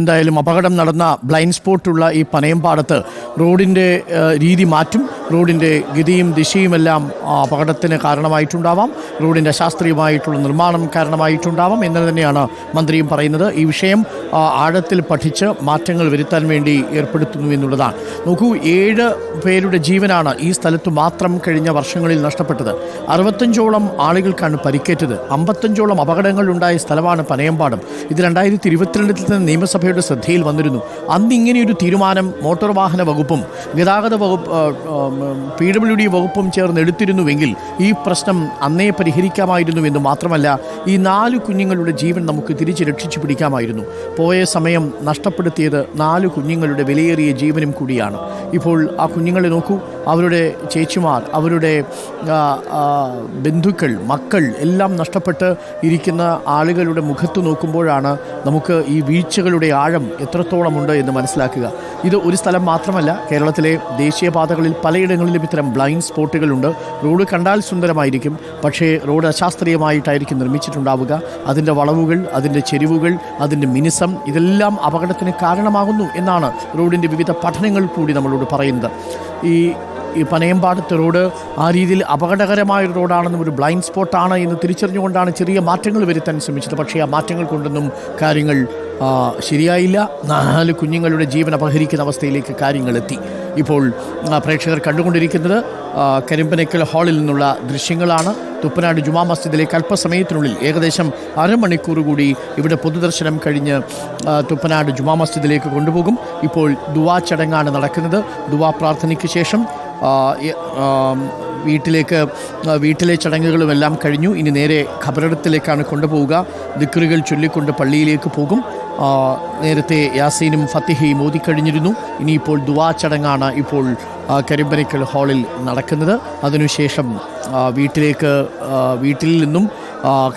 എന്തായാലും അപകടം നടന്ന ബ്ലൈൻഡ് സ്പോട്ടുള്ള ഈ പനയമ്പാടത്ത് റോഡിൻ്റെ രീതി മാറ്റും, റോഡിൻ്റെ ഗതിയും ദിശയുമെല്ലാം അപകടത്തിന് കാരണമായിട്ടുണ്ടാവാം, റോഡിൻ്റെ അശാസ്ത്രീയമായിട്ടുള്ള നിർമ്മാണം കാരണമായിട്ടുണ്ടാവാം എന്ന് തന്നെയാണ് മന്ത്രിയും പറയുന്നത്. ഈ വിഷയം ആഴത്തിൽ പഠിച്ച് മാറ്റങ്ങൾ വരുത്താൻ വേണ്ടി ഏർപ്പെടുത്തുന്നു എന്നുള്ളതാണ്. നോക്കൂ, 7 പേരുടെ ജീവനാണ് ഈ സ്ഥലത്ത് മാത്രം കഴിഞ്ഞ വർഷങ്ങളിൽ നഷ്ടപ്പെട്ടത്. 65ഓളം ആളുകൾക്കാണ് പരിക്കേറ്റത്. 55ഓളം അപകടങ്ങൾ ഉണ്ടായ സ്ഥലമാണ് പനയമ്പാടം. ഇത് 2022 തന്നെ നിയമസഭയുടെ ശ്രദ്ധയിൽ വന്നിരുന്നു. അന്ന് ഇങ്ങനെയൊരു തീരുമാനം മോട്ടോർ വാഹന വകുപ്പും ഗതാഗത വകുപ്പ് PWD വകുപ്പും ചേർന്ന് എടുത്തിരുന്നുവെങ്കിൽ ഈ പ്രശ്നം അന്നേ പരിഹരിക്കാമായിരുന്നുവെന്ന് മാത്രമല്ല, ഈ 4 കുഞ്ഞുങ്ങളുടെ ജീവൻ നമുക്ക് തിരിച്ച് രക്ഷിച്ചു പിടിക്കാമായിരുന്നു. പോയ സമയം നഷ്ടപ്പെടുത്തിയത് 4 കുഞ്ഞുങ്ങളുടെ വിലയേറിയ ജീവനും കൂടിയാണ്. ഇപ്പോൾ ആ കുഞ്ഞുങ്ങളെ നോക്കൂ, അവരുടെ ചേച്ചിമാർ, അവരുടെ ബന്ധുക്കൾ, മക്കൾ എല്ലാം നഷ്ടപ്പെട്ട് ഇരിക്കുന്ന ആളുകളുടെ മുഖത്ത് നോക്കുമ്പോഴാണ് നമുക്ക് ഈ വീഴ്ചകളുടെ ആഴം എത്രത്തോളമുണ്ട് എന്ന് മനസ്സിലാക്കുക. ഇത് ഒരു സ്ഥലം മാത്രമല്ല, കേരളത്തിലെ ദേശീയപാതകളിൽ പലയിടങ്ങളിലും ഇത്തരം ബ്ലൈൻഡ് സ്പോട്ടുകളുണ്ട്. റോഡ് കണ്ടാൽ സുന്ദരമായിരിക്കും, പക്ഷേ റോഡ് അശാസ്ത്രീയമായിട്ടായിരിക്കും നിർമ്മിച്ചിട്ടുണ്ടാവുക. അതിൻ്റെ വളവുകൾ, അതിൻ്റെ ചെരിവുകൾ, അതിൻ്റെ മിനുസം ഇതെല്ലാം അപകടത്തിന് കാരണമാകുന്നു എന്നാണ് റോഡിൻ്റെ വിവിധ പഠനങ്ങൾ കൂടി നമ്മളോട് പറയുന്നത്. ഈ പനയമ്പാടത്തെ റോഡ് ആ രീതിയിൽ അപകടകരമായ റോഡാണെന്നും ഒരു ബ്ലൈൻഡ് സ്പോട്ടാണ് എന്ന് തിരിച്ചറിഞ്ഞുകൊണ്ടാണ് ചെറിയ മാറ്റങ്ങൾ വരുത്താൻ ശ്രമിച്ചത്. പക്ഷേ ആ മാറ്റങ്ങൾ കൊണ്ടൊന്നും കാര്യങ്ങൾ ശരിയായില്ല. 4 കുഞ്ഞുങ്ങളുടെ ജീവൻ അപഹരിക്കുന്ന അവസ്ഥയിലേക്ക് കാര്യങ്ങളെത്തി. ഇപ്പോൾ പ്രേക്ഷകർ കണ്ടുകൊണ്ടിരിക്കുന്നത് കരിമ്പനക്കൽ ഹാളിൽ നിന്നുള്ള ദൃശ്യങ്ങളാണ്. തുപ്പനാട് ജുമാ മസ്ജിദിലേക്ക് അല്പസമയത്തിനുള്ളിൽ ഏകദേശം അരമണിക്കൂർ കൂടി ഇവിടെ പൊതുദർശനം കഴിഞ്ഞ് തുപ്പനാട് ജുമാ മസ്ജിദിലേക്ക് കൊണ്ടുപോകും. ഇപ്പോൾ ദുആ ചടങ്ങാണ് നടക്കുന്നത്. ദുആ പ്രാർത്ഥനയ്ക്ക് ശേഷം വീട്ടിലെ ചടങ്ങുകളുമെല്ലാം കഴിഞ്ഞു. ഇനി നേരെ ഖബറിടത്തിലേക്കാണ് കൊണ്ടുപോവുക. ദിക്റുകൾ ചൊല്ലിക്കൊണ്ട് പള്ളിയിലേക്ക് പോകും. നേരത്തെ യാസീനും ഫത്തിഹയും ഓതിക്കഴിഞ്ഞിരുന്നു. ഇനിയിപ്പോൾ ദുആ ചടങ്ങാണ് ഇപ്പോൾ കരിമ്പനക്കൽ ഹാളിൽ നടക്കുന്നത്. അതിനുശേഷം വീട്ടിൽ നിന്നും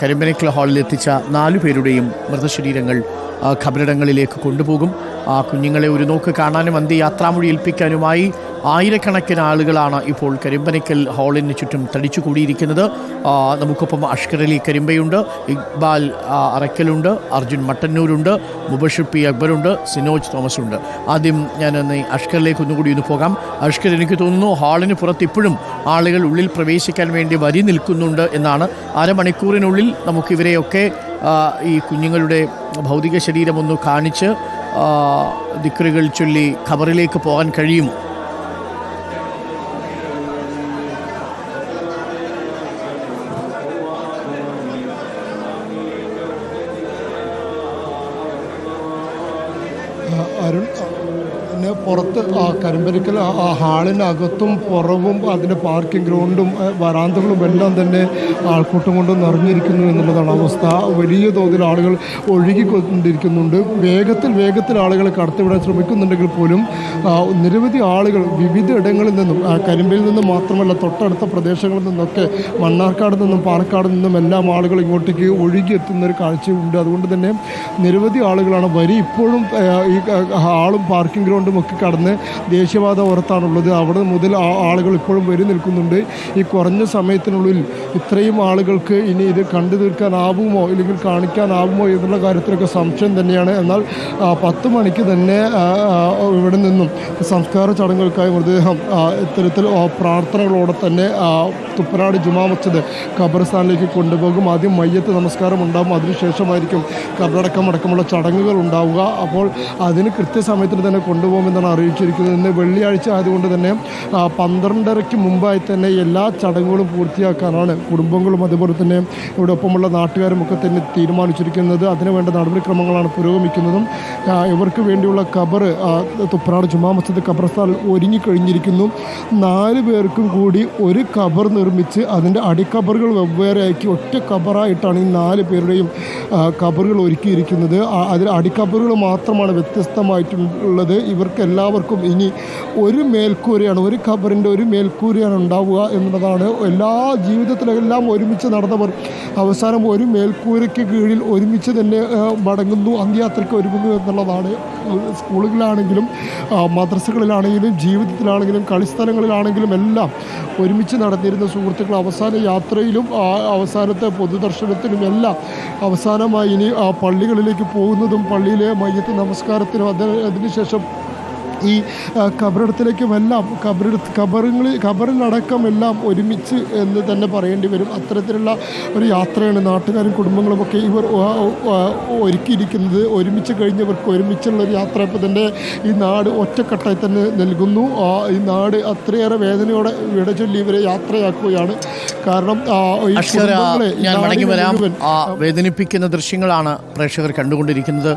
കരിമ്പനക്കൽ ഹാളിൽ എത്തിച്ച 4 പേരുടെയും മൃതശരീരങ്ങൾ ഖബറിടങ്ങളിലേക്ക് കൊണ്ടുപോകും. കുഞ്ഞുങ്ങളെ ഒരു നോക്ക് കാണാനും അന്ത്യയാത്രാമൊഴി ഏൽപ്പിക്കാനുമായി ആയിരക്കണക്കിന് ആളുകളാണ് ഇപ്പോൾ കരിമ്പനക്കൽ ഹാളിന് ചുറ്റും തടിച്ചു കൂടിയിരിക്കുന്നത്. നമുക്കൊപ്പം അഷ്കർ അലി കരിമ്പയുണ്ട്, ഇക്ബാൽ അറക്കലുണ്ട്, അർജുൻ മട്ടന്നൂരുണ്ട്, മുബഷിർ പി അക്ബറുണ്ട്, സിനോജ് തോമസ് ഉണ്ട്. ആദ്യം ഞാനൊന്ന് അഷ്കറിലേക്ക് ഒന്നുകൂടി പോകാം. അഷ്കർ, എനിക്ക് തോന്നുന്നു ഹാളിന് പുറത്ത് ഇപ്പോഴും ആളുകൾ ഉള്ളിൽ പ്രവേശിക്കാൻ വേണ്ടി വരി നിൽക്കുന്നുണ്ട് എന്നാണ്. അരമണിക്കൂറിനുള്ളിൽ നമുക്കിവരെയൊക്കെ ഈ കുഞ്ഞുങ്ങളുടെ ഭൗതിക ശരീരം ഒന്ന് കാണിച്ച് ദിക്റുകൾ ചൊല്ലി ഖബറിലേക്ക് പോകാൻ കഴിയുമോ? അരുൺ, പുറത്ത് കരിമ്പനക്കൽ ഹാളിനകത്തും പുറവും അതിൻ്റെ പാർക്കിംഗ് ഗ്രൗണ്ടും വരാന്തകളും എല്ലാം തന്നെ ആൾക്കൂട്ടം കൊണ്ട് നിറഞ്ഞിരിക്കുന്നു എന്നുള്ളതാണ് അവസ്ഥ. വലിയ തോതിൽ ആളുകൾ ഒഴുകിക്കൊണ്ടിരിക്കുന്നുണ്ട്. വേഗത്തിൽ ആളുകൾ കടത്തിവിടാൻ ശ്രമിക്കുന്നുണ്ടെങ്കിൽ പോലും നിരവധി ആളുകൾ വിവിധ ഇടങ്ങളിൽ നിന്നും, കരിമ്പയിൽ നിന്നും മാത്രമല്ല തൊട്ടടുത്ത പ്രദേശങ്ങളിൽ നിന്നൊക്കെ, മണ്ണാർക്കാട് നിന്നും പാലക്കാട് നിന്നും എല്ലാം ആളുകൾ ഇങ്ങോട്ടേക്ക് ഒഴുകിയെത്തുന്നൊരു കാഴ്ചയുണ്ട്. അതുകൊണ്ട് തന്നെ നിരവധി ആളുകളാണ്. വരി ഇപ്പോഴും ഈ ഹാളും പാർക്കിംഗ് ഗ്രൗണ്ടും ഒക്കെ കടന്ന് ദേശീയപാത ഓരത്താണുള്ളത്. അവിടെ മുതൽ ആളുകൾ ഇപ്പോഴും വരി നിൽക്കുന്നുണ്ട്. ഈ കുറഞ്ഞ സമയത്തിനുള്ളിൽ ഇത്രയും ആളുകൾക്ക് ഇനി ഇത് കണ്ടു തീർക്കാനാവുമോ ഇല്ലെങ്കിൽ കാണിക്കാനാവുമോ എന്നുള്ള കാര്യത്തിലൊക്കെ സംശയം തന്നെയാണ്. എന്നാൽ 10 മണിക്ക് തന്നെ ഇവിടെ നിന്നും സംസ്കാര ചടങ്ങുകൾക്കായി മൃതദേഹം ഇത്തരത്തിൽ പ്രാർത്ഥനകളോടെ തന്നെ തുപ്പനാട് ജുമാ മസ്ജിദ് ഖബർസ്ഥാനിലേക്ക് കൊണ്ടുപോകും. ആദ്യം മയ്യത്ത് നമസ്കാരം ഉണ്ടാകും, അതിനുശേഷമായിരിക്കും ഖബറടക്കമുള്ള ചടങ്ങുകൾ ഉണ്ടാവുക. അപ്പോൾ അതിന് കൃത്യസമയത്തിന് തന്നെ കൊണ്ടുപോകുമെന്നാണ് അറിയിച്ചിരിക്കുന്നത്. ഇന്ന് വെള്ളിയാഴ്ച ആയതുകൊണ്ട് തന്നെ 12:30 മുമ്പായി തന്നെ എല്ലാ ചടങ്ങുകളും പൂർത്തിയാക്കാനാണ് കുടുംബങ്ങളും അതുപോലെ തന്നെ ഇവിടെ ഒപ്പമുള്ള നാട്ടുകാരും ഒക്കെ തന്നെ തീരുമാനിച്ചിരിക്കുന്നത്. അതിനുവേണ്ട നടപടിക്രമങ്ങളാണ് പുരോഗമിക്കുന്നതും. ഇവർക്ക് വേണ്ടിയുള്ള ഖബർ തുപ്പനാട് ജുമാ മസ്ജിദ് ഖബർസ്ഥാനിൽ ഒരുങ്ങിക്കഴിഞ്ഞിരിക്കുന്നു. 4 പേർക്കും കൂടി ഒരു ഖബർ നിർമ്മിച്ച് അതിൻ്റെ അടിഖബറുകൾ വെവ്വേറെയാക്കി ഒറ്റ ഖബറായിട്ടാണ് ഈ 4 പേരുടെയും ഖബറുകൾ ഒരുക്കിയിരിക്കുന്നത്. അതിൽ അടിഖബറുകൾ മാത്രമാണ് വ്യത്യസ്തമായിട്ടുള്ളത്. ഇവർക്ക് എല്ലാവർക്കും ഇനി ഒരു മേൽക്കൂരയാണ്, ഒരു ഖബറിൻ്റെ ഒരു മേൽക്കൂരയാണ് ഉണ്ടാവുക എന്നുള്ളതാണ്. എല്ലാ ജീവിതത്തിലെല്ലാം ഒരുമിച്ച് നടന്നവർ അവസാനം ഒരു മേൽക്കൂരയ്ക്ക് കീഴിൽ ഒരുമിച്ച് തന്നെ മടങ്ങുന്നു, അന്ത്യയാത്രയ്ക്ക് ഒരുങ്ങുന്നു എന്നുള്ളതാണ് സ്കൂളുകളിലാണെങ്കിലും മദ്രസകളിലാണെങ്കിലും ജീവിതത്തിലാണെങ്കിലും കളിസ്ഥലങ്ങളിലാണെങ്കിലും എല്ലാം ഒരുമിച്ച് നടന്നിരുന്ന സുഹൃത്തുക്കൾ അവസാന യാത്രയിലും അവസാനത്തെ പൊതുദർശനത്തിനും എല്ലാം അവസാനമായി ഇനി പള്ളികളിലേക്ക് പോകുന്നതും പള്ളിയിലെ മയ്യത്ത് നമസ്കാരത്തിനും അതിനുശേഷം ഈ ഖബറിടത്തിലേക്കുമെല്ലാം ഖബറിലടക്കം എല്ലാം ഒരുമിച്ച് എന്ന് തന്നെ പറയേണ്ടി വരും. അത്തരത്തിലുള്ള ഒരു യാത്രയാണ് നാട്ടുകാരും കുടുംബങ്ങളുമൊക്കെ ഇവർ ഒരുക്കിയിരിക്കുന്നത്. ഒരുമിച്ച് കഴിഞ്ഞവർക്ക് ഒരുമിച്ചുള്ളൊരു യാത്ര ഇപ്പോൾ തന്നെ ഈ നാട് ഒറ്റക്കെട്ടായി തന്നെ നൽകുന്നു. ഈ നാട് അത്രയേറെ വേദനയോടെ വിട ചൊല്ലി ഇവരെ യാത്രയാക്കുകയാണ്. കാരണം ഞാൻ മടങ്ങി വരാം. വേദനിപ്പിക്കുന്ന ദൃശ്യങ്ങളാണ് പ്രേക്ഷകർ കണ്ടുകൊണ്ടിരിക്കുന്നത്.